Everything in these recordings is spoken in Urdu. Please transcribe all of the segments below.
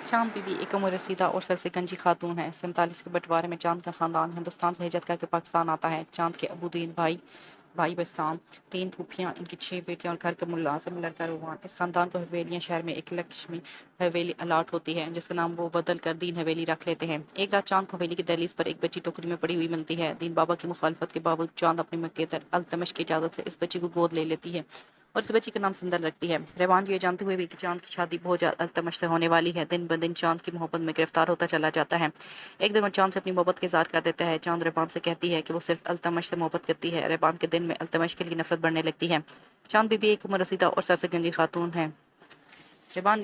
چاند بی بی ایک عمر رسیدہ اور سر سے گنجی خاتون ہے۔ 47 کے بٹوارے میں چاند کا خاندان ہندوستان سے ہجرت کر کے پاکستان آتا ہے۔ چاند کے ابو دین بھائی بستان، 3 پھوپھیاں، ان کی 6 بیٹیاں اور گھر کا ملازم لڑکا روحان۔ اس خاندان کو حویلیاں شہر میں ایک لکشمی حویلی الاٹ ہوتی ہے، جس کا نام وہ بدل کر دین حویلی رکھ لیتے ہیں۔ ایک رات چاند کو حویلی کی دہلیز پر ایک بچی ٹوکری میں پڑی ہوئی ملتی ہے۔ دین بابا کی مخالفت کے باوجود چاند اپنی مقیدر التمش کی اجازت سے اس بچی کو گود لے لیتی ہے اور اس بچی کا نام سندر رکھتی ہے۔ ریوان یہ جانتے ہوئے بھی کہ چاند کی شادی بہت جلد التمش سے ہونے والی ہے، دن بدن چاند کی محبت میں گرفتار ہوتا چلا جاتا ہے۔ ایک دن وہ چاند سے اپنی محبت کا اظہار کر دیتا ہے۔ چاند ریوان سے کہتی ہے کہ وہ صرف التمش سے محبت کرتی ہے۔ ریوان کے دل میں التمش کے لیے نفرت بڑھنے لگتی ہے۔ چاند بی بی ایک عمر رسیدہ اور سر سے گنجی خاتون ہے۔ ریوان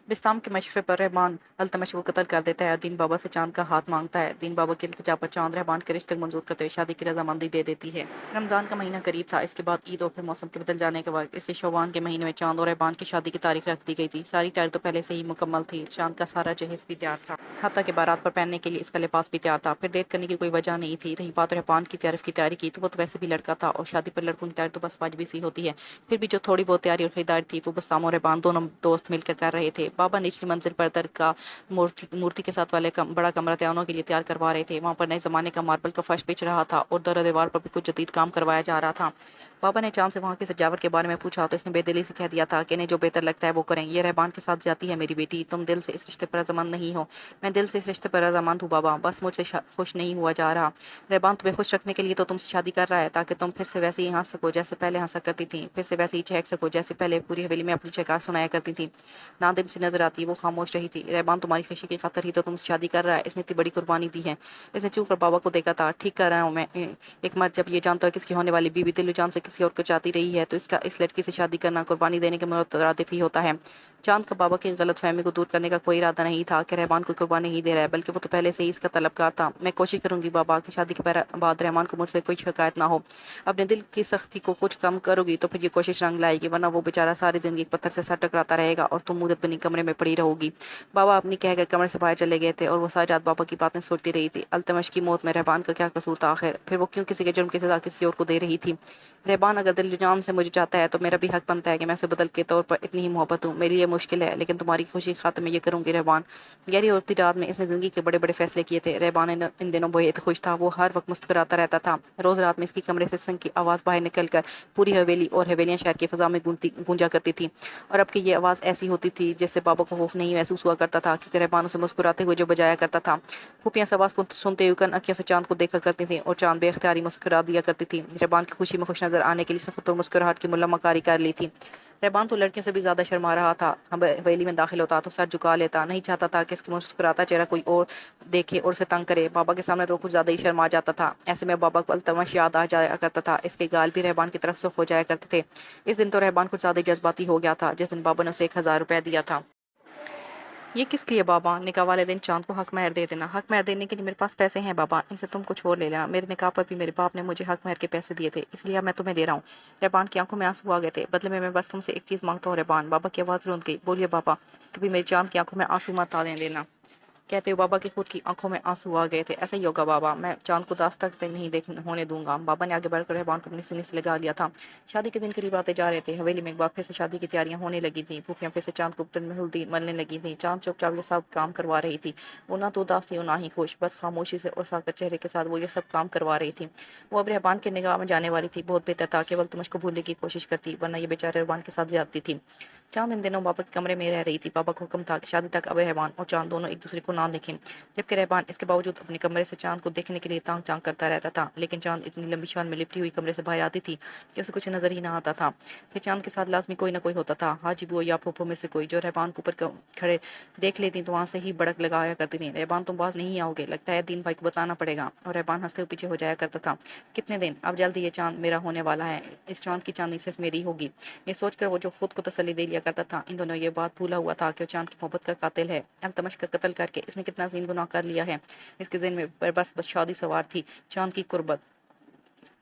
بستام کے مشورے پر ریحان التمش کو قتل کر دیتا ہے اور دین بابا سے چاند کا ہاتھ مانگتا ہے۔ دین بابا کی التجا پر چاند ریحان کے رشتے کو منظور کرتے ہوئے شادی کی رضامندی دے دیتی ہے۔ رمضان کا مہینہ قریب تھا، اس کے بعد عید اور پھر موسم کے بدل جانے کے وقت اسے شعبان کے مہینے میں چاند اور ریحان کی شادی کی تاریخ رکھ دی گئی تھی۔ ساری تیاری تو پہلے سے ہی مکمل تھی، چاند کا سارا جہیز بھی تیار تھا، حتیٰ کہ بارات پر پہننے کے لیے اس کا لباس بھی تیار تھا۔ پھر دیر کرنے کی کوئی وجہ نہیں تھی۔ رہی بات ریحان کی تعارف کی تیاری کی تو وہ تو ویسے بھی لڑکا تھا اور شادی پر لڑکوں کی تیاری تو بس واجبی سی ہوتی ہے۔ پھر بھی جو تھوڑی بہت تیاری اور خریداری تھی وہ بستام اور ریحان دونوں دوست مل کر رہے تھے۔ بابا نچلی منزل پر درگاہ مورتی کے ساتھ والے بڑا کمرہ تیانوں کے لیے تیار کروا رہے تھے۔ وہاں پر نئے زمانے کا ماربل کا فرش بچھ رہا تھا اور در و دیوار پر بھی کچھ جدید کام کروایا جا رہا تھا۔ بابا نے چاند سے وہاں کی سجاوٹ کے بارے میں پوچھا تو اس نے بے دلی سے کہہ دیا تھا کہ انہیں جو بہتر لگتا ہے وہ کریں۔ یہ ریحان کے ساتھ زیادتی ہے میری بیٹی، تم دل سے اس رشتے پر رضامند نہیں ہو۔ میں دل سے اس رشتے پر رضامند ہوں بابا، بس مجھ سے خوش نہیں ہوا جا رہا۔ ریحان تمہیں خوش رکھنے کے لیے تو تم سے شادی کر رہا ہے تاکہ تم پھر سے ویسے ہی ہنس سکو جیسے پہلے ہنسا کرتی تھی، پھر سے ویسے ہی چہک سکو جیسے پہلے پوری حویلی میں اپنی چہکار سنایا کرتی تھی۔ نادم سی نظر آتی، وہ خاموش رہی تھی۔ ریحان تمہاری خوشی کی خاطر ہی تو تم سے شادی کر رہا ہے، اس نے اتنی بڑی قربانی دی ہے۔ اس نے چپ کر بابا کو دیکھا تھا۔ ٹھیک کر رہا ہوں میں، ایک مرد جب یہ جانتا ہے کس کی ہونے والی بیوی دل و جان سے کسی اور کو چاہتی رہی ہے تو اس کا اس لڑکی سے شادی کرنا قربانی دینے کے مترادف ہی ہوتا ہے۔ چاند کا بابا کی غلط فہمی کو دور کرنے کا کوئی ارادہ نہیں تھا کہ ریحان کو قربانی نہیں دے رہا ہے، بلکہ وہ تو پہلے سے ہی اس کا طلبگار تھا۔ میں کوشش کروں گی بابا کہ شادی کے بعد ریحان کو مجھ سے کوئی شکایت نہ ہو۔ اپنے دل کی سختی کو کچھ کم کرو گی تو پھر یہ کوشش رنگ لائے گی، ورنہ وہ بیچارہ ساری زندگی ایک پتھر سے سر ٹکراتا رہے گا اور تم مودت بنی کمرے میں پڑی رہو گی۔ بابا اپنی کہہ کر کمرے سے باہر چلے گئے تھے اور وہ ساری رات بابا کی باتیں سوچتی رہی تھی۔ التمش کی موت میں ریحان کا کیا قصور تھا آخر؟ پھر وہ کیوں کسی کے جرم کی سزا کسی اور کو دے رہی تھی؟ ریحان اگر دل جان سے مجھے چاہتا ہے تو میرا بھی حق بنتا ہے کہ میں اسے بدل کے طور پر اتنی ہی محبت ہوں۔ میری یہ مشکل ہے لیکن تمہاری خوشی کی خاطر میں یہ کروں گی ریحان۔ گہری ہوتی رات میں اس نے زندگی کے بڑے بڑے فیصلے کیے تھے۔ ریحان ان دنوں بہت خوش تھا، وہ ہر وقت مسکراتا رہتا تھا۔ روز رات میں اس کی کمرے سے سنگ کی آواز باہر نکل کر پوری حویلی اور حویلیاں شہر کی فضا میں گونجا کرتی تھی، اور اب کہ یہ آواز ایسی ہوتی تھی جس سے بابا کو خوف نہیں محسوس ہوا کرتا تھا، کیونکہ ریحان اسے مسکراتے ہوئے جو بجایا کرتا تھا۔ پھوپھیاں اس آواز کو سنتے ہوئے کن اکیوں سے چاند کو دیکھا کرتی تھیں اور چاند بے اختیاری مسکرا دیا کرتی تھی۔ ریحان کی خوشی میں خوش نظر آنے کے لیے اس نے خود پر مسکراہٹ کی ملمہ کاری کر لی تھی۔ ریحان تو لڑکیوں سے بھی زیادہ شرما رہا تھا۔ حویلی میں داخل ہوتا تو سر جھکا لیتا، نہیں چاہتا تھا کہ اس کا مسکراتا چہرہ کوئی اور دیکھے اور اسے تنگ کرے۔ بابا کے سامنے تو کچھ زیادہ ہی شرما جاتا تھا۔ ایسے میں بابا کو التمش یاد آ جایا کرتا تھا، اس کے گال بھی ریحان کی طرف سرخ ہو جایا کرتے تھے۔ اس دن تو ریحان کچھ زیادہ ہی جذباتی ہو گیا تھا، جس دن بابا نے اسے 1000 روپے دیا تھا۔ یہ کس لیے بابا؟ نکاح والے دن چاند کو حق مہر دے دینا۔ حق مہر دینے کے لیے میرے پاس پیسے ہیں بابا، ان سے تم کچھ اور لے لینا۔ میرے نکاح پر بھی میرے باپ نے مجھے حق مہر کے پیسے دیے تھے، اس لیے اب میں تمہیں دے رہا ہوں۔ ریحان کی آنکھوں میں آنسو آ گئے تھے۔ بدلے میں بس تم سے ایک چیز مانگتا ہوں ریحان۔ بابا کی آواز روند گئی۔ بولیے بابا، کبھی میری چاند کی آنکھوں میں آنسو مت آنے دینا۔ کہتے ہوئے بابا کی خود کی آنکھوں میں آنسو آ گئے تھے۔ ایسا ہی ہوگا بابا، میں چاند کو داس تک نہیں ہونے دوں گا۔ بابا نے آگے بڑھ کر ریحان کو اپنے سینے سے لگا لیا تھا۔ شادی کے دن قریب آتے جا رہے تھے۔ حویلی میں ایک بار پھر سے شادی کی تیاریاں ہونے لگی تھیں۔ پھوپھیاں پھر سے چاند کو پٹن میں ہلدی ملنے لگی تھیں۔ چاند چپ چاپ یہ سب کام کروا رہی تھی۔ وہ نہ تو اداس تھی اور نہ ہی خوش، بس خاموشی سے اور ساکت چہرے کے ساتھ وہ یہ سب کام کروا رہی تھی۔ وہ اب ریحان کے نگاہ میں جانے والی تھی۔ بہت بہتر تھا کہ وہ التمش کو بھولنے کی کوشش کرتی، ورنہ یہ بیچارے ریحان کے ساتھ زیادتی تھی۔ چاند ان دنوں بابا کے کمرے میں رہ رہی تھی۔ بابا کا حکم تھا کہ شادی تک اب ریحان اور چاند دونوں ایک دوسرے کو نہ دیکھیں، جبکہ ریحان اس کے باوجود اپنے کمرے سے چاند کو دیکھنے کے لیے تانگ چانگ کرتا رہتا تھا۔ لیکن چاند اتنی لمبی شال میں لپٹی ہوئی کمرے سے باہر آتی تھی کہ اسے کچھ نظر ہی نہ آتا تھا۔ پھر چاند کے ساتھ لازمی کوئی نہ کوئی ہوتا تھا، حاجی بو یا پھوپھو میں سے کوئی، جو ریحان کو اوپر کھڑے دیکھ لیتی تو وہاں سے ہی بڑک لگایا کرتی تھی، ریحان تم باز نہیں آؤ گے، لگتا ہے دین بھائی کو بتانا پڑے گا۔ اور ریحان ہنستے ہوئے پیچھے ہو جایا کرتا تھا۔ کتنے دن؟ اب جلدی یہ چاند میرا ہونے والا ہے، اس چاند کی چاندنی صرف میری ہوگی۔ یہ سوچ کر وہ جو خود کو تسلی دے لیا کرتا تھا، ان دونوں یہ بات بھولا ہوا تھا کہ وہ چاند کی محبت کا قاتل ہے۔ التمش کا قتل کر کے اس نے کتنا عظیم گناہ کر لیا ہے۔ اس کے ذہن میں بس شادی سوار تھی، چاند کی قربت۔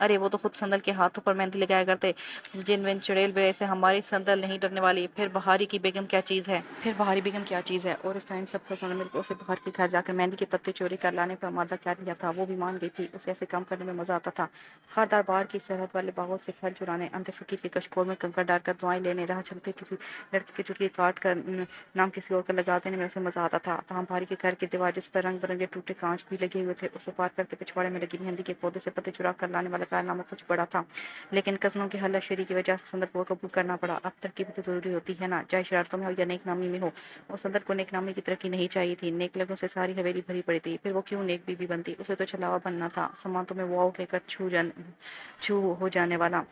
ارے وہ تو خود سندل کے ہاتھوں پر مہندی لگایا کرتے، جن ون چڑیل بڑے سے ہماری سندل نہیں ڈرنے والی۔ پھر بہاری کی بیگم کیا چیز ہے؟ اور اس طرح ان سب کو مل کر اسے بہار کے گھر جا کر مہندی کے پتے چوری کر لانے پر آمادہ کر لیا تھا۔ وہ بھی مان گئی تھی، اسے ایسے کام کرنے میں مزہ آتا تھا۔ خاردار بہار کی سرحد والے باغوں سے پھل چرانے، اندر فقیر کے کشکول میں کنکر ڈال کر دعائیں لینے، راہ چلتے کسی لڑکی کی چٹکی کاٹ کر نام کسی اور کا لگا دینے میں اسے مزہ آتا تھا۔ تاہم بہاری کے گھر کی دیوار جس پر رنگ برنگے ٹوٹے کانچ بھی لگے ہوئے تھے، اسے پار کر کے پچھواڑے میں لگی مہندی کے پودے سے پتے چرا کر لانے والا کارنامہ کچھ بڑا تھا، لیکن کزنوں کی حلہ شری کی وجہ سے سندر کو قبول کرنا پڑا۔ اب ترقی بھی تو ضروری ہوتی ہے نا، چاہے شرارتوں میں ہو یا نیک نامی میں ہو۔ اور سندر کو نیک نامی کی ترقی نہیں چاہیے تھی، نیک لگوں سے ساری حویلی بھری پڑی تھی، پھر وہ کیوں نیک بیوی بنتی؟ اسے تو چھلاوا بننا تھا، سماں تو میں واؤ کہہ کر چھو ہو جانے والا۔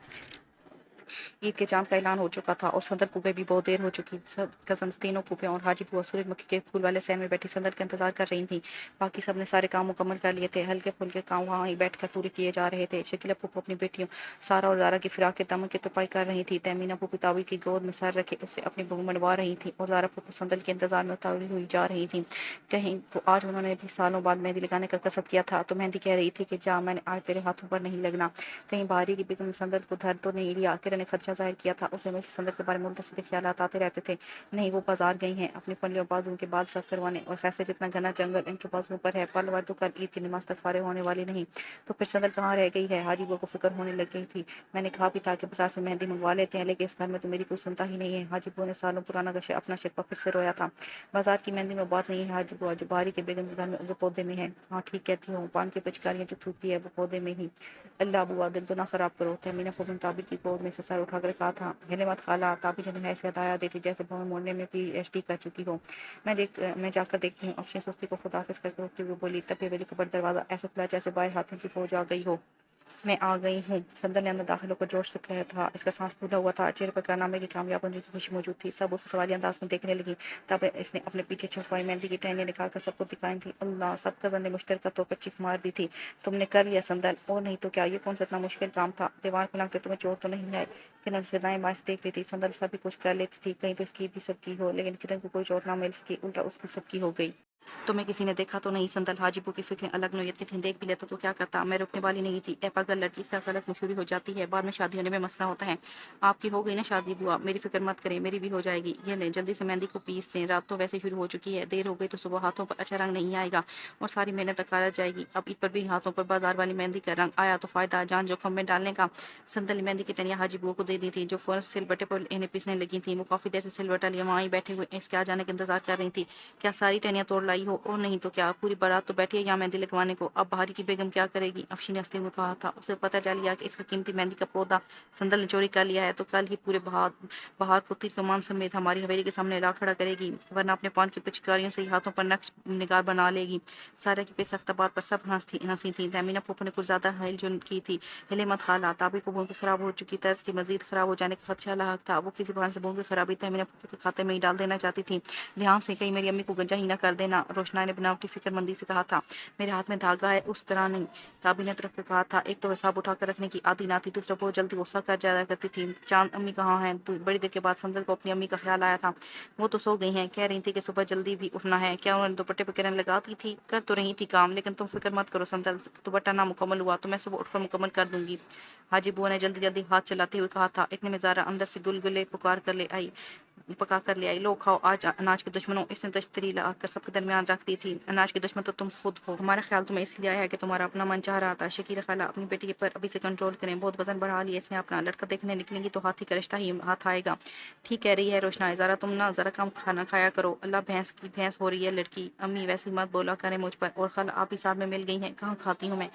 عید کے چاند کا اعلان ہو چکا تھا اور سندر کو گئے بھی بہت دیر ہو چکی۔ سب کزنس، تینوں پھوپھیاں اور حاجی بوا سورج مکھی کے پھول والے سہن میں بیٹھی سندر کا انتظار کر رہی تھیں۔ باقی سب نے سارے کام مکمل کر لیے تھے، ہلکے پھلکے کام وہاں ہی بیٹھ کر پورے کیے جا رہے تھے۔ شکیلہ پھوپھو اپنی بیٹیوں سارا اور زارا کی فراق کے دامن کی ترپائی کر رہی تھی، تہمینہ پھوپھی تابی کی گود میں سر رکھے اسے اپنی بہو منوا رہی تھیں، اور زارا پھوپھو سندر کے انتظار میں اتاری ہوئی جا رہی تھیں۔ کہیں تو آج انہوں نے بھی سالوں بعد مہندی لگانے کا قصد کیا تھا، تو مہندی کہہ رہی تھی کہ جا، میں نے آج تیرے ہاتھوں پر نہیں لگنا۔ کہیں بہاری کی بیگم سندر کو دھر تو نہیں لیا؟ کرن نے خدشہ ظاہر کیا تھا، اسے ہمیشہ سندر کے بارے میں الٹے سیدھے خیالات آتے رہتے تھے۔ نہیں، وہ بازار گئی ہیں اپنی پنڈلیوں بازوؤں کے بال صاف کروانے، اور خیسے جتنا گھنا جنگل ان کے بازوؤں پر ہے، پل ور تو کل عید کی نماز تک فارغ ہونے والی نہیں۔ تو پھر سندر کہاں رہ گئی ہے؟ حاجی بوا کو فکر ہونے لگ گئی تھی۔ میں نے کہا بھی تھا کہ بازار سے مہندی منگوا لیتے ہیں، لیکن اس گھر میں تو میری کوئی سنتا ہی نہیں ہے۔ حاجی بوا نے سالوں پرانا اپنا شکوہ پھر سے رویا تھا۔ بازار کی مہندی میں بات نہیں ہے حاجی بوا، جو بہاری کے بیگم کے گھر میں اگے پودے میں ہے۔ ہاں ٹھیک کہتی ہوں، پان کی پچکاریاں جو تھوکتی ہے وہ پودے میں ہی۔ اللہ بوا، دل تو نہ خراب کرو۔ تہمینہ پھوپھی نے طابر کی گود میں سے سر اٹھا کر کہا تھا۔ ہلے مت خالہ، طابر نے ایسے ہدایت دی تھی جیسے بہو موڑنے میں پی ایچ ڈی کر چکی ہو۔ میں جا کر دیکھتی ہوں۔ افشین سستی کو خدا حافظ کر کے اٹھتے ہوئے بولی، تب حویلی کا بڑا دروازہ ایسے کھلا جیسے باہر ہاتھوں کی فوج آ گئی ہو۔ میں آ گئی ہوں۔ سندر نے اندر داخل ہو کر جوش سے کہا تھا، اس کا سانس پھولا ہوا تھا، چہرے پر کارنامے کی کامیاب ہونے کی خوشی موجود تھی۔ سب اسے سوالیہ انداز میں دیکھنے لگی۔ تب اس نے اپنے پیچھے چھپائی مہندی کی ٹہنیاں نکال کر سب کو دکھائی تھی۔ اللہ! سب کزن نے مشترکہ طور پر چیخ مار دی تھی، تم نے کر لیا سندر! اور نہیں تو کیا، یہ کون سا اتنا مشکل کام تھا؟ دیوار کو لانگتے تمہیں چوٹ تو نہیں آئی؟ کرن اسے دائیں بائیں سے دیکھ رہی تھی۔ سندر سب کچھ کر لیتی تھی، کہیں تو اس کی بھی سب کی ہو، لیکن کرن کو کوئی چوٹ نہ مل سکی، الٹا اس کی سب کی ہو گئی۔ تمہیں کسی نے دیکھا تو نہیں سندل؟ حاجی بو کی فکریں الگ نوعیت کی تھیں، دیکھ بھی لیتا تو کیا کرتا، میں رکنے والی نہیں تھی۔ اے پاگل لڑکی، اس طرح غلط مشہوری ہو جاتی ہے، بعد میں شادی ہونے میں مسئلہ ہوتا ہے۔ آپ کی ہو گئی نا شادی بوا، میری فکر مت کریں، میری بھی ہو جائے گی۔ یہ لیں جلدی سے مہندی کو پیس دیں، رات تو ویسے شروع ہو چکی ہے، دیر ہو گئی تو صبح ہاتھوں پر اچھا رنگ نہیں آئے گا اور ساری محنت اکارا جائے گی۔ اب عید پر بھی ہاتھوں پر بازار والی مہندی کا رنگ آیا تو فائدہ جان جوکھم میں ڈالنے کا۔ سندل نے مہندی کی ٹہنیاں حاجی بوا کو دے دی تھی، جو فوراً سل بٹے پر انہیں پیسنے لگی تھیں۔ وہ کافی دیر سے سل بٹا لیے وہاں ہی بیٹھے ہوئے اس کے آ جانے کا انتظار کر رہی تھی۔ کیا ساری ٹہنیاں توڑ لائی ہو؟ اور نہیں تو کیا، پوری بارات تو بیٹھی ہے یہاں مہندی لگوانے کو۔ اب بہاری کی بیگم کیا کرے گی؟ افشین نے ہنستے ہوئے کہا تھا۔ اسے پتہ چل گیا کہ اس کا قیمتی مہندی کا پودا سندل نے چوری کر لیا ہے تو کل ہی پورے بہار کو تیر کمان سمیت ہماری حویلی کے سامنے لا کھڑا کرے گی، ورنہ اپنے پان کی پچکاریوں سے ہی ہاتھوں پر نقش نگار بنا لے گی۔ سارا کی بے سخت بات پر سب ہنسی تھیں۔ تہمینہ پھوپھو نے کچھ زیادہ ہل جل کی تھی۔ ہلے مت خالہ، طابر کو بون کی خراب ہو چکی طرز کی مزید خراب ہو جانے کا خدشہ لاحق تھا۔ وہ کسی بہانے سے بون کی خرابی تہمینہ پھوپھو کے کھاتے میں ہی ڈال دینا چاہتی تھی۔ دھیان سے، کہیں میری امی کو گنجا ہی نہ کر دینا، روشنائی نے بناوٹی فکر مندی سے کہا تھا۔ میرے ہاتھ میں دھاگا ہے، اس طرح نہیں، طابر نے طرف کہا تھا۔ ایک تو حساب اٹھا کر رکھنے کی عادی نہ تھی، دوسرا بہت جلدی غصہ کر جایا کرتی تھی۔ چاند امی کہاں ہیں؟ بڑی دیر کے بعد سندر کو اپنی امی کا خیال آیا تھا۔ وہ تو سو گئی ہیں، کہہ رہی تھی کہ صبح جلدی بھی اٹھنا ہے۔ کیا انہوں نے دوپٹے پہ کرن لگاتی تھی؟ کر تو رہی تھی کام، لیکن تم فکر مت کرو سندر، دوپٹہ نہ مکمل ہوا تو میں صبح اٹھ کر مکمل کر دوں گی۔ حاجی بوا نے جلدی جلدی ہاتھ چلاتے ہوئے کہا تھا۔ اتنے میں زارا اندر سے گلگلے پکا کر لے آئی، لو کھاؤ آج اناج کے دشمنوں۔ اس نے دشتری لا کر سب کے درمیان رکھ دی تھی۔ اناج کے دشمن تو تم خود ہو، ہمارا خیال تمہیں اس لیے آیا ہے کہ تمہارا اپنا من چاہ رہا تھا۔ شکیلہ خالہ، اپنی بیٹی پر ابھی سے کنٹرول کریں، بہت وزن بڑھا لیا اس نے اپنا، لڑکا دیکھنے نکلیں گی تو ہاتھی کا رشتہ ہی ہاتھ آئے گا۔ ٹھیک کہہ رہی ہے روشنائی، ذرا تم نہ ذرا کم کھانا کھایا کرو، اللہ بھینس کی بھینس ہو رہی ہے لڑکی۔ امی ویسے مت بولا کریں مجھ پر، اور خالہ آپ ہی ساتھ میں مل گئی ہیں، کہاں کھاتی ہوں میں؟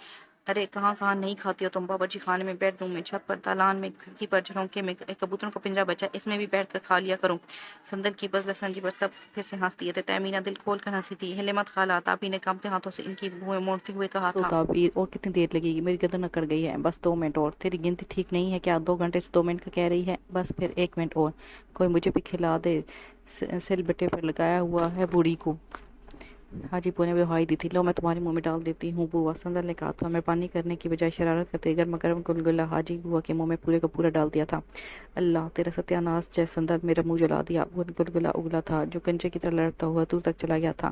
ارے کہاں نہیں کھاتی ہو تم، باورچی خانے میں، بیڈ روم میں، چھت پر، دالان میں، کھڑکی پر، جھونکے میں ایک کبوتروں کا پنجرا بچا، اس میں بھی بیٹھ کر کھا لیا کرو۔ سندر کی بزلہ سنجی پر سب پھر سے ہنس دیے تھے۔ تہمینہ دل کھول کر ہنسی تھی۔ ہلے مت خالہ، طابر نے کانپتے ہاتھوں سے ان کی بھویں موڑتے ہوئے کہا تھا۔ تو طابر، اور کتنی دیر لگے گی؟ میری گردن اکڑ گئی ہے، بس 2 منٹ اور۔ تیری گنتی ٹھیک نہیں ہے کیا؟ 2 گھنٹے سے 2 منٹ کا کہہ رہی ہے، بس پھر 1 منٹ اور۔ کوئی مجھے بھی کھلا دے، سل بٹے پر لگایا ہوا ہے بوڑھی کو۔ حاجی بوا نے بہائی دی تھی۔ لو میں تمہارے منہ میں ڈال دیتی ہوں بوا، سندر نے کہا تھا۔ مہربانی کرنے کی بجائے شرارت کرتے گرما گرم گلگلہ حاجی بوا کے منہ میں پورے کا پورا ڈال دیا تھا۔ اللہ تیرا ستیہ ناس جے سندر، میرا منہ جلا دیا۔ وہ گلگلہ اگلا تھا جو کنچے کی طرح لڑکتا ہوا دور تک چلا گیا تھا۔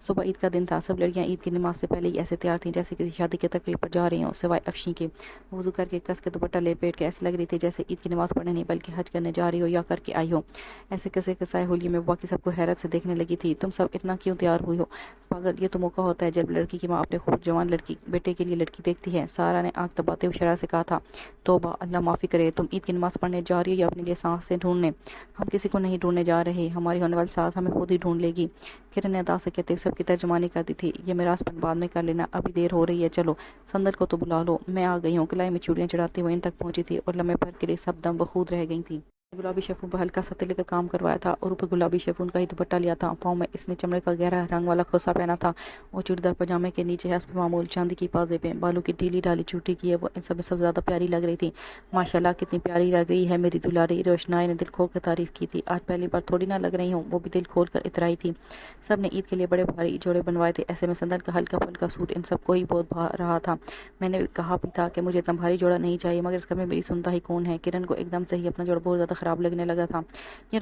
صبح عید کا دن تھا، سب لڑکیاں عید کی نماز سے پہلے ہی ایسے تیار تھیں جیسے کسی شادی کی تقریب پر جا رہی ہوں، سوائے افشیں کے۔ وضو کر کے کس کے دوپٹہ لپیٹ کے ایسے لگ رہی تھی جیسے عید کی نماز پڑھنے نہیں بلکہ حج کرنے جا رہی ہو یا کر کے آئی ہو۔ ایسے کسے کسائے ہولیے میں باقی سب کو حیرت سے دیکھنے لگی تھی۔ تم سب اتنا کیوں تیار ہوئی ہو؟ پاگل، یہ تو موقع ہوتا ہے جب لڑکی کی ماں اپنے خوب جوان لڑکی بیٹے کے لیے لڑکی دیکھتی ہے۔ سارا نے آنکھ دباتے ہوئے شرار سے کہا تھا، توبہ، اللہ معافی کرے، تم عید کی نماز پڑھنے جا رہی ہو یا اپنے لیے سانسیں ڈھونڈنے؟ ہم کسی کو نہیں ڈھونڈنے جا رہے، ہماری ہونے والی ساس ہمیں خود ہی ڈھونڈ لے گی۔ کرن نے ادا سے کہتے ہوئے سب کی ترجمانی کرتی تھی، یہ میراث پن بعد میں کر لینا، ابھی دیر ہو رہی ہے، چلو سندل کو تو بلا لو، میں آ گئی ہوں۔ کلائی میں چوڑیاں چڑھاتے ہوئے ان تک پہنچی تھی اور لمحے بھر کے لیے سب دم بخود رہ گئی تھی۔ گلابی شیفون پر ہلکا سا تلے کا کام کروایا تھا اور اوپر گلابی شیفون کا ہی دوپٹہ لیا تھا۔ پاؤں میں اس نے چمڑے کا گہرا رنگ والا کھوسا پہنا تھا اور چوڑیدار پاجامے کے نیچے حسب معمول چاندی کی پازیبیں، بالوں کی ڈھیلی ڈھالی چوٹی کی ہے، وہ ان سب میں سب سے زیادہ پیاری لگ رہی تھی۔ ماشاءاللہ کتنی پیاری لگ رہی ہے میری دلاری، روشنائی نے دل کھول کر تعریف کی تھی۔ آج پہلی بار تھوڑی نہ لگ رہی ہوں، وہ بھی دل کھول کر اترائی تھی۔ سب نے عید کے لیے بڑے بھاری جوڑے بنوائے تھے، ایسے میں سندل کا ہلکا پھلکا سوٹ ان سب کو ہی بہت بھا رہا تھا۔ میں نے کہا بھی تھا کہ مجھے اتنا بھاری جوڑا نہیں چاہیے، مگر اس گھر میں میری سنتا ہی کون ہے۔ کرن کو ایک دم سے ہی اپنا جوڑا بہت زیادہ خراب لگنے لگا تھا۔ یہ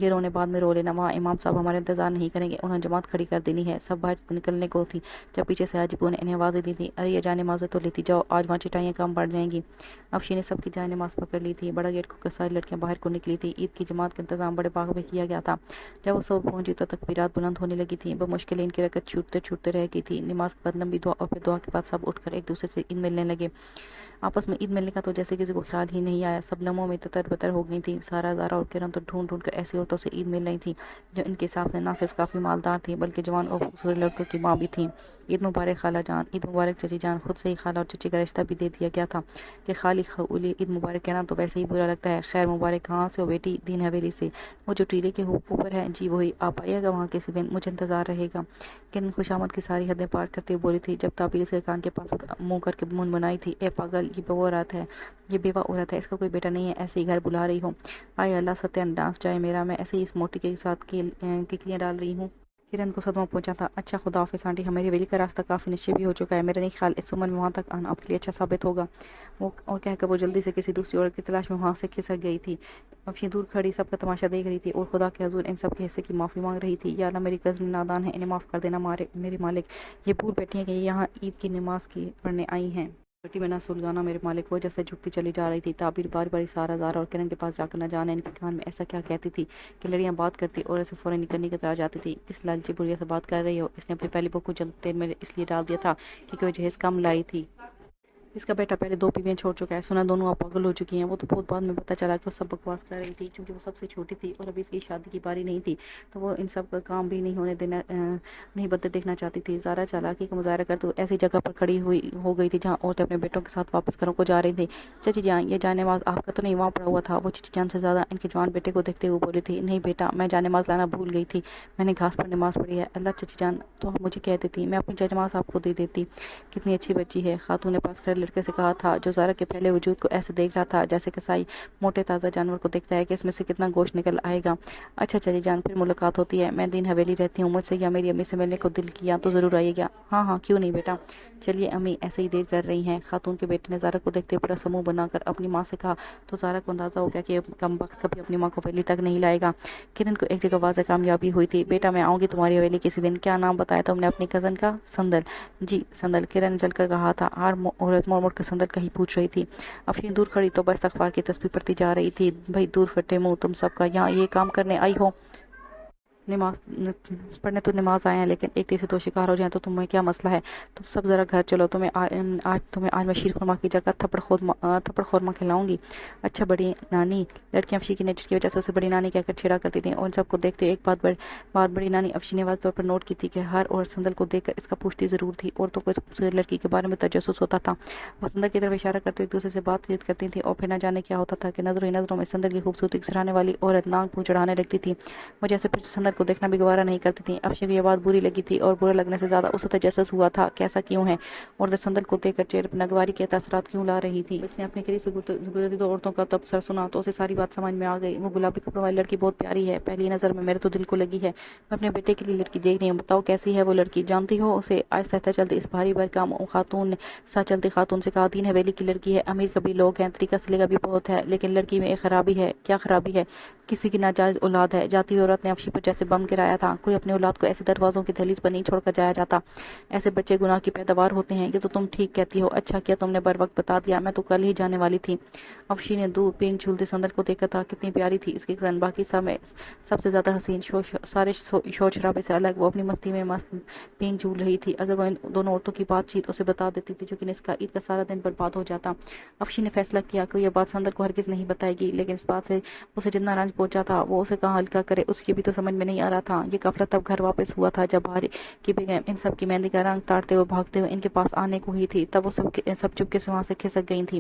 رونے بعد میں رو لینا، وہاں امام صاحب ہمارے انتظار نہیں کریں گے، انہوں نے جماعت کھڑی کر دینی ہے۔ سب باہر نکلنے کو تھی جب پیچھے سے حاجی نے انہیں آوازیں دی تھی، ارے یہ جائے نمازیں تو لیتی جاؤ، آج وہاں چٹائیاں کم پڑ جائیں گی۔ افشی نے سب کی جائے نماز پکڑ لی تھی، بڑا گیٹ کھول کر ساری لڑکیاں باہر کو نکلی تھی۔ عید کی جماعت کا انتظام بڑے باغ میں کیا گیا تھا۔ جب وہ صبح پہنچی تو تکبیرات بلند ہونے لگی تھیں، بمشکل ان کی رکعت چھوٹتے رہ گئی تھی۔ نماز کے بعد لمبی دعا اور پھر دعا کے بعد سب اٹھ کر ایک دوسرے سے عید ملنے لگے۔ آپس میں عید ملنے کا تو جیسے کسی کو خیال ہی نہیں آیا، سب لمحوں میں تتر بتر ہو گئی تھیں۔ سارا، زارا اور کرن تو ڈھونڈ ڈھونڈ کر ایسی عورتوں سے عید مل رہی تھیں جو ان کے حساب سے نہ صرف کافی مالدار تھیں بلکہ جوان اور خوبصورت لڑکوں کی ماں بھی تھیں۔ عید مبارک خالہ جان، عید مبارک چچی جان۔ خود سے ہی خالہ اور چچی کا رشتہ بھی دے دیا گیا تھا کہ خالی خولی عید مبارک کہنا تو ویسے ہی برا لگتا ہے۔ خیر مبارک کہاں سے ہو بیٹی؟ دین حویلی سے، وہ جو ٹیلے کے اوپر ہے؟ جی وہی، آپ آئیے گا وہاں کسی دن، مجھے انتظار رہے گا۔ کرن خوشامد کی ساری حدیں پار کرتے ہوئے بولی تھی جب تعبیر اس کے کان کے پاس منہ کر کے منمنائی تھی، اے پاگل، یہ بیوہ عورت ہے، اس کا کوئی بیٹا نہیں ہے، ایسے ہی گھر بلا رہی ہوں۔ آئے اللہ ستیہ ڈانس جائے میرا، میں ایسے ہی اس موٹی کے ساتھ ککلیاں ڈال رہی ہوں۔ کرن کو صدمہ پہنچا تھا۔ اچھا خدا حافظ آنٹی، ہماری حویلی کا راستہ کافی نشے بھی ہو چکا ہے، میرا نہیں خیال اس عمر میں وہاں تک آنا آپ کے لیے اچھا ثابت ہوگا۔ وہ اور کہہ کر وہ جلدی سے کسی دوسری عورت کی تلاش میں وہاں سے کھسک گئی تھی۔ افشیں دور کھڑی سب کا تماشا دیکھ رہی تھی اور خدا کے حضور ان سب کے حصے کی معافی مانگ رہی تھی۔ یا اللہ میری کزنیں نادان ہیں، انہیں معاف کر دینا میرے مالک، یہ بھول بیٹھی ہیں کہ یہ یہاں عید کی نماز کی پڑھنے آئی ہیں۔ بیٹی میں نہ سلگانا میرے مالک، وہ جیسے جھکتی چلی جا رہی تھی۔ تعبیر باری باری سارا، زارا اور کرن کے پاس جا کر نہ جانے ان کے کان میں ایسا کیا کہتی تھی کہ لڑیاں بات کرتی اور اسے فوراً نکلنے کی طرح جاتی تھی۔ کس لالچی بڑھیا سے بات کر رہی ہو؟ اس نے اپنی پہلی بہو کو جلد تیل میں اس لیے ڈال دیا تھا کیونکہ وہ جہیز کم لائی تھی۔ اس کا بیٹا پہلے 2 بیویاں چھوڑ چکا ہے، سنا دونوں اب پاگل ہو چکی ہیں۔ وہ تو بہت بعد میں پتہ چلا کہ وہ سب بکواس کر رہی تھی، چونکہ وہ سب سے چھوٹی تھی اور ابھی اس کی شادی کی باری نہیں تھی تو وہ ان سب کا کام بھی نہیں بدلتے دیکھنا چاہتی تھی۔ زارا چالاکی کا مظاہرہ کرتے ہوئے ایسی جگہ پر کھڑی ہو گئی تھی جہاں عورتیں اپنے بیٹوں کے ساتھ واپس گھروں کو جا رہی تھیں۔ چچی جان، یہ جائے نماز آپ کا تو نہیں وہاں پڑا ہوا تھا؟ وہ چچی جان سے زیادہ ان کے جوان بیٹے کو دیکھتے ہوئے بولی تھی۔ نہیں بیٹا، میں جائے نماز لانا بھول گئی تھی، میں نے گھاس پر نماز پڑھی ہے۔ اللہ چچی جان، تو آپ مجھے کہہ دیتی، میں اپنی جائے نماز آپ کو دے دیتی۔ کتنی اچھی بچی ہے، خاتون نے پاس کھڑے لڑکے سے کہا تھا جو زارا کے پہلے وجود کو ایسے دیکھ رہا تھا جیسے کسائی موٹے تازہ جانور کو دیکھتا ہے کہ اس میں سے کتنا گوشت نکل آئے گا۔ اچھا چچی جان، پھر ملاقات ہوتی ہے، میں دین حویلی رہتی ہوں، مجھ سے یا میری امی سے ملنے کو دل کیا تو ضرور آئیے گا۔ ہاں ہاں کیوں نہیں بیٹا، چلیے امی ایسے ہی دیر کر رہی ہیں۔ خاتون کے بیٹے نے زارا کو دیکھتے پورا سموہ بنا کر اپنی ماں سے کہا تو زارا کو اندازہ ہو گیا کہ کم بخت کبھی اپنی ماں کو حویلی تک نہیں لائے گا۔ کرن کو ایک جگہ واضح کامیابی ہوئی تھی، بیٹا میں آؤں گی تمہاری حویلی کسی دن۔ کیا نام بتایا تم نے اپنی کزن کا؟ سندل۔ جی سندل، کرن جل کر کہا تھا۔ ہر عورت موڑ موڑ کر سندل کا ہی پوچھ رہی تھی۔ افشیں دور کھڑی تو استغفار کی تسبیح پڑھتی جا رہی تھی۔ بھائی دور پھٹے منہ، تم سب کا یہاں یہ کام کرنے آئی ہو؟ نماز پڑھنے تو نماز آئے ہیں، لیکن ایک تیر سے 2 شکار ہو جائیں تو تمہیں کیا مسئلہ ہے؟ تم سب ذرا گھر چلو، تمہیں آج میں شیر خورما کی جگہ تھپڑ خورما کھلاؤں گی۔ اچھا بڑی نانی، لڑکیاں افشی کی نیچر کی وجہ سے اسے بڑی نانی کہہ کر چھیڑا کرتی تھیں اور ان سب کو دیکھتے ایک بات بڑی نانی افشی نے واضح طور پر نوٹ کی تھی کہ ہر اور سندل کو دیکھ کر اس کا پوچھتی ضرور تھی۔ عورتوں کو اس خوبصورت لڑکی کے بارے میں تجسس ہوتا تھا، وہ سندل کی طرف اشارہ کرتے ایک دوسرے سے بات چیت کرتی تھیں اور پھر نہ جانے کیا ہوتا تھا کہ نظروں ہی نظروں میں سندل کی خوبصورتی کی سراہنے والی عورت ناک منہ چڑھانے لگتی تھی۔ وہ جیسے پھر سندل کو کو دیکھنا بھی گوارا نہیں کرتی تھیں۔ افشین کو یہ بات بری لگی تھی اور برا لگنے سے زیادہ اسے تجسس ہوا تھا کیسا کیوں ہے اور سندل کو دیکھ کر چہرے پر ناگواری کے تاثرات کیوں لا رہی تھی۔ اس نے اپنے قریب سے گزرتی دو عورتوں کا تبصرہ سنا تو اسے ساری بات سمجھ میں آ گئی۔ وہ گلابی کپڑوں والی لڑکی بہت پیاری ہے، پہلی نظر میں میرے تو دل کو لگی ہے۔ میں اپنے بیٹے کے لیے لڑکی دیکھ رہی ہوں، بتاؤ کیسی ہے وہ لڑکی؟ جانتی ہو اسے؟ آہستہ آہستہ چلتی اس بھاری بھرکم خاتون نے ساتھ چلتی خاتون سے کہا، دین حویلی کی لڑکی ہے، امیر کبھی لوگ ہیں، طریقہ سلیقہ بھی بہت ہے، لیکن لڑکی میں ایک خرابی ہے۔ کیا خرابی ہے؟ کسی کی ناجائز اولاد ہے۔ جاتی ہوئی عورت نے افشی پر جیسے بم گرایا تھا۔ کوئی اپنی اولاد کو ایسے دروازوں کی دہلیز پر نہیں چھوڑ کر جایا جاتا، ایسے بچے گناہ کی پیداوار ہوتے ہیں۔ یہ تو تم ٹھیک کہتی ہو، اچھا کیا تم نے بر وقت بتا دیا، میں تو کل ہی جانے والی تھی۔ افشی نے دور پینگ جھولتے سندل کو دیکھا تھا، کتنی پیاری تھی اس کی زن، باقی سب سے زیادہ حسین، سارے شور شرابے سے الگ وہ اپنی مستی میں مست پینگ جھول رہی تھی۔ اگر وہ ان دونوں عورتوں کی بات چیت اسے بتا دیتی تھی، جو کہ اس کا عید کا سارا دن برباد ہو جاتا۔ افشی نے فیصلہ کیا کہ وہ یہ بات سندل کو ہرگز نہیں بتائے گی، لیکن اس بات سے اسے جتنا رنج پہنچا تھا وہ اسے کہاں ہلکا کرے، اس کی بھی تو سمجھ میں نہیں آ رہا تھا۔ یہ قافلہ تب گھر واپس ہوا تھا جب بہار کی بیگم ان سب کی مہندی کا رنگ تاڑتے ہوئے بھاگتے ہوئے ان کے پاس آنے کو ہی تھی، تب وہ سب چپکے سے وہاں سے کھسک گئی تھی۔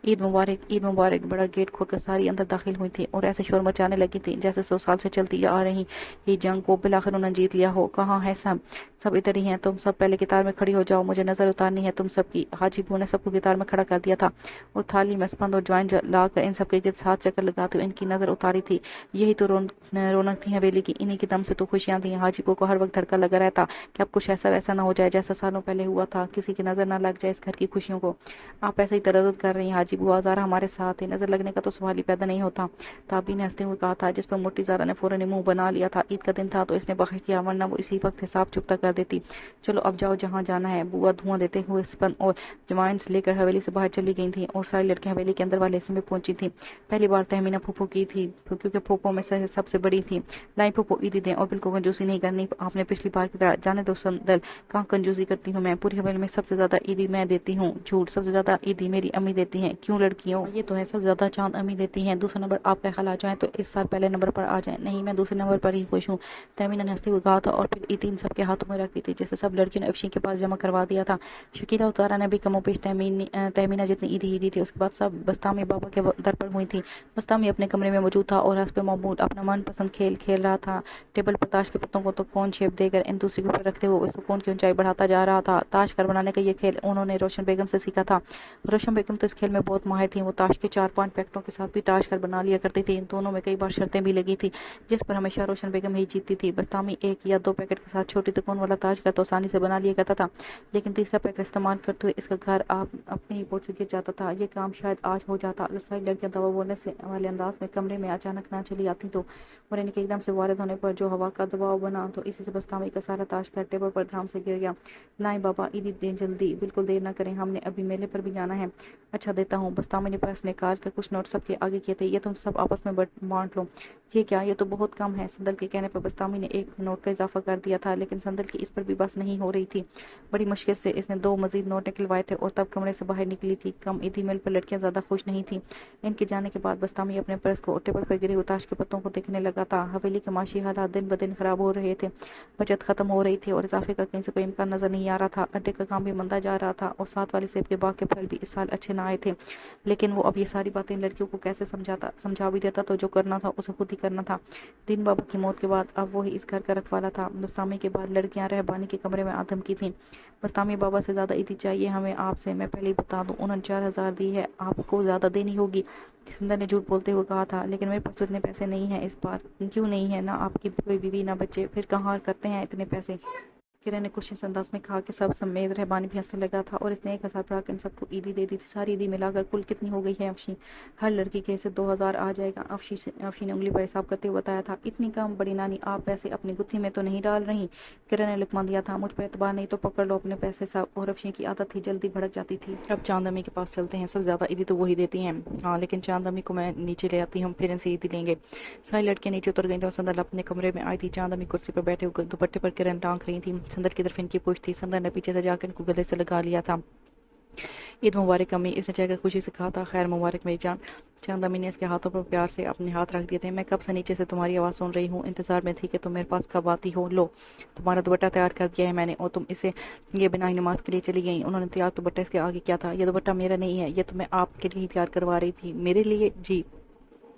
عید مبارک، عید مبارک، بڑا گیٹ کھول کر ساری اندر داخل ہوئی تھی اور ایسے شور مچانے لگی تھی جیسے 100 سال سے چلتی آ رہی یہ جنگ کو بالآخر انہوں نے جیت لیا ہو۔ کہاں ہے سب؟ سب ادھر ہی ہیں، تم سب پہلے قطار میں کھڑی ہو جاؤ، مجھے نظر اتارنی ہے تم سب کی۔ حاجی بو نے سب کو قطار میں کھڑا کر دیا تھا اور تھالی میں اسپند اور جوائن لا کر ان سب کے گرد 7 چکر لگاتے ہوئے ان کی نظر اتاری تھی۔ یہی تو رونق تھی حویلی کی، انہی کی دم سے تو خوشیاں تھیں۔ حاجی بو کو ہر وقت دھڑکا لگا رہتا کہ اب کچھ ایسا ویسا نہ ہو جائے جیسا سالوں پہلے ہوا تھا، کسی کی نظر نہ لگ جائے اس گھر کی خوشیوں کو۔ آپ ایسے ہی تردد کر رہی ہیں حاجی بو، زارا ہمارے ساتھ ہے، نظر لگنے کا تو سوال ہی پیدا نہیں ہوتا، تابی نے ہنستے ہوئے کہا تھا، جس پر موٹی زارا نے فوراً منہ بنا لیا تھا۔ عید کا دن تھا تو اس نے بخش کیا، ورنہ وہ اسی وقت حساب چکتا کر دیتی۔ چلو اب جاؤ جہاں جانا ہے۔ بوا دھواں دیتے ہوئے اسپن اور جوائنز لے کر حویلی سے باہر چلی گئی تھیں اور ساری لڑکیاں حویلی کے اندر والے حصے میں پہنچی تھیں۔ پہلی بار تہمینہ پھوپھو کی تھی کیونکہ پھوپھو میں سے سب سے بڑی تھی۔ لائیں پھوپھو عیدی دیں اور بالکل کنجوسی نہیں کرنی آپ نے پچھلی بار کی طرح۔ جانے دو سندل، کہاں کنجوسی کرتی ہوں میں، پوری حویلی میں سب سے زیادہ عیدی میں دیتی ہوں۔ جھوٹ، سب سے زیادہ عیدی میری امی دیتی ہیں۔ کیوں لڑکیوں؟ یہ تو ہے سب سے زیادہ چاند امی دیتی ہیں، دوسرا نمبر آپ کا خیال آ جائیں تو اس سال پہلے نمبر پر آ جائیں۔ نہیں، میں دوسرے نمبر پر ہی خوش ہوں، تہمینہ نے ہنستے ہوئے کہا تھا اور پھر عیدی ان سب کے ہاتھوں میں رکھ دی تھی جسے سب لڑکیوں نے افشین کے پاس جمع کروا دیا تھا۔ شکیلہ اور زارا نے بھی کم و بیش تہمینہ جتنی عیدی ہی دی تھی۔ اس کے بعد سب بستامی بابا کے در پر ہوئی تھی۔ بستامی اپنے کمرے میں موجود تھا اور حسب معمول اپنا من پسند کھیل کھیل رہا تھا۔ ٹیبل پر تاش کے پتوں کو تو کون شیپ دے کر ان دوسری کے اوپر رکھتے ہوئے سکون کی اونچائی بڑھاتا جا رہا تھا۔ تاش کر بنانے کا یہ کھیل انہوں نے روشن بیگم سے سیکھا تھا۔ روشن بیگم تو اس کھیل میں بہت ماہر تھیں، وہ تاش کے 4-5 پیکٹوں کے ساتھ بھی تاش کر بنا لیا کرتی تھی۔ ان دونوں میں کئی بار شرطیں بھی لگی تھی جس پر ہمیشہ روشن بیگم ہی جیتتی تھی۔ بستامی 1 یا 2 پیکٹ کے ساتھ چھوٹی تکون والا تاش کر تو آسانی سے بنا لیا کرتا تھا، لیکن تیسرا پیکٹ استعمال کرتے ہوئے اس کا گھر اپنے ہی بورڈ سے گر جاتا تھا۔ یہ کام شاید آج ہو جاتا اگر ساری لڑکیاں دوا بولنے سے والے انداز میں کمرے میں اچانک نہ چلی آتی تو، اور ان کے ایک دم سے وارد ہونے پر جو ہوا کا دباؤ بنا تو اسی سے بستامی کا سارا تاش کر ٹیبل پر دھڑام سے گر گیا۔ لائیں بابا عیدی دیں جلدی، بالکل دیر نہ کریں، ہم نے ابھی میلے پر بھی جانا ہے۔ اچھا دیتا ہوں۔ بستامی نے پرس نکال کر کچھ نوٹ سب کے آگے کیے تھے، یہ تم سب آپس میں بانٹ لو۔ یہ کیا؟ یہ تو بہت کم ہے۔ سندل کے کہنے پر بستامی نے 1 نوٹ کا اضافہ کر دیا تھا، لیکن سندل کی اس پر بھی بس نہیں ہو رہی تھی۔ بڑی مشکل سے اس نے 2 مزید نوٹ نکلوائے تھے اور تب کمرے سے باہر نکلی تھی۔ کم عیدی میل پر لڑکیاں زیادہ خوش نہیں تھیں۔ ان کے جانے کے بعد بستامی اپنے پرس کو اور ٹیبل پر گرے ہوئے تاش کے پتوں کو دیکھنے لگا تھا۔ حویلی کے معاشی حالات دن بدن خراب ہو رہے تھے، بچت ختم ہو رہی تھی اور اضافے کا کہیں سے کوئی امکان نظر نہیں آ رہا تھا۔ اڈے کا کام بھی مندا جا رہا تھا اور ساتھ والے سیب کے باغ کے پھل بھی اس سال اچھے نہ آئے تھے، لیکن وہ اب یہ ساری باتیں لڑکیوں کو کیسے سمجھا بھی دیتا تو جو کرنا تھا اسے خود ہی کرنا تھا۔ دین بابا کی موت کے بعد اب وہی اس گھر کا رکھوالا تھا۔ بستامی کے بعد لڑکیاں رہبانی کے کمرے میں آدم کی تھیں۔ بستامی بابا سے زیادہ عیدی چاہیے ہمیں آپ سے، میں پہلے ہی بتا دوں، انہوں نے 4000 دی ہے، آپ کو زیادہ دینی ہوگی۔ سندر نے جھوٹ بولتے ہوئے کہا تھا، لیکن میرے پاس تو اتنے پیسے نہیں ہیں اس بار۔ کیوں نہیں ہے؟ نہ آپ کی کوئی بیوی نہ بچے، پھر کہاں کرتے ہیں اتنے پیسے؟ کرن نے کچھ اس انداز میں کہا کہ سب سمیت رہبانی بھی ہنسنے لگا تھا اور اس نے 1000 بڑھا کر ان سب کو عیدی دے دی تھی۔ ساری عیدی ملا کر کل کتنی ہو گئی ہے افشین؟ ہر لڑکی کے سے 2000 آ جائے گا۔ افشین نے انگلی پر حساب کرتے ہوئے بتایا تھا۔ اتنی کم؟ بڑی نانی آپ پیسے اپنی گتھی میں تو نہیں ڈال رہی؟ کرن نے لقمہ دیا تھا، مجھ پر اعتبار نہیں تو پکڑ لو اپنے پیسے سب، اور افشین کی عادت تھی جلدی بھڑک جاتی تھی۔ اب چاند امی کے پاس چلتے ہیں، سب سے زیادہ عیدی تو وہی دیتی ہیں۔ ہاں لیکن چاند امی کو میں نیچے لے آتی ہوں، پھر ان سے عیدی لیں گے۔ ساری لڑکیاں نیچے اتر گئی تھیں اور سندر اپنے کمرے میں آئی تھی۔ چاند امی کرسی پر بیٹھے ہوئے دوپٹے پر کرن ٹانگ رہی تھی۔ سندر کی طرف ان کی پوچھ تھی، سندر نے پیچھے سے جا کر ان کو گلے سے لگا لیا تھا۔ عید مبارک امی، اس نے چہر کر خوشی سے کہا تھا۔ خیر مبارک میری جان۔ چاند امی نے اس کے ہاتھوں پر پیار سے اپنے ہاتھ رکھ دیے تھے۔ میں کب سے نیچے سے تمہاری آواز سن رہی ہوں، انتظار میں تھی کہ تم میرے پاس کب آتی ہو۔ لو تمہارا دوپٹہ تیار کر دیا ہے میں نے، اور تم اسے یہ بنا ہی نماز کے لیے چلی گئی۔ انہوں نے تیار دوپٹہ اس کے آگے کیا تھا۔ یہ دوپٹہ میرا نہیں ہے، یہ تو میں آپ کے لیے تیار کروا رہی تھی۔ میرے لیے؟ جی